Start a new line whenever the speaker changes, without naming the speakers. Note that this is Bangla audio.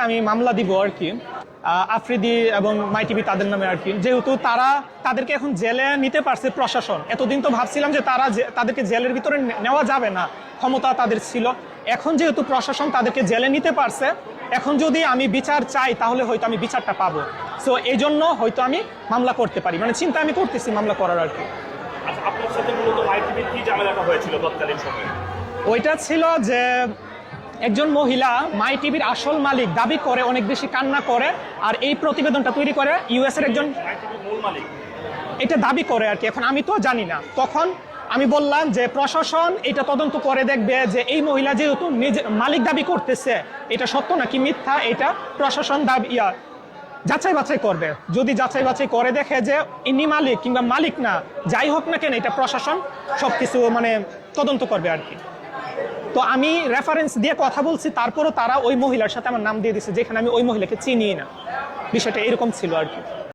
আমি মামলা দিব আর কি আফ্রিদি এবং মাই টিভি তাদের নামে আর কি, যেহেতু তাদেরকে এখন জেলে নিতে পারছে প্রশাসন। এতদিন তো ভাবছিলাম যে তাদেরকে জেলের ভিতরে নেওয়া যাবে না, ক্ষমতা তাদের ছিল। এখন যেহেতু প্রশাসন তাদেরকে জেলে নিতে পারছে, এখন যদি আমি বিচার চাই তাহলে হয়তো আমি বিচারটা পাবো। সো এই জন্য হয়তো আমি মামলা করতে পারি, মানে চিন্তা আমি করতেছি মামলা করার আর কি।
আচ্ছা, আপনার সাথে মূলত মাই টিভির কি ঝামেলাটা হয়েছিল তৎকালীন সময়ে?
ওইটা ছিল যে একজন মহিলা মাই টিভির আসল মালিক দাবি করে, অনেক বেশি কান্না করে, আর এই প্রতিবেদনটা তৈরি করে ইউএস এর একজন
মাই টিভির মূল মালিক
এটা দাবি করে আর কি। এখন আমি তো জানি না, তখন আমি বললাম যে প্রশাসন এটা তদন্ত করে দেখবে যে এই মহিলা যেহেতু নিজে মালিক দাবি করতেছে, এটা সত্য নাকি মিথ্যা, এটা প্রশাসন যাচাই বাছাই করবে। যদি যাচাই বাছাই করে দেখে যে ইনি মালিক কিংবা মালিক না, যাই হোক না কেন, এটা প্রশাসন সবকিছু মানে তদন্ত করবে আর কি। তো আমি রেফারেন্স দিয়ে কথা বলছি, তারপরও তারা ওই মহিলার সাথে আমার নাম দিয়ে দিচ্ছে, যেখানে আমি ওই মহিলাকে চিনি না। বিষয়টা এরকম ছিল আর কি।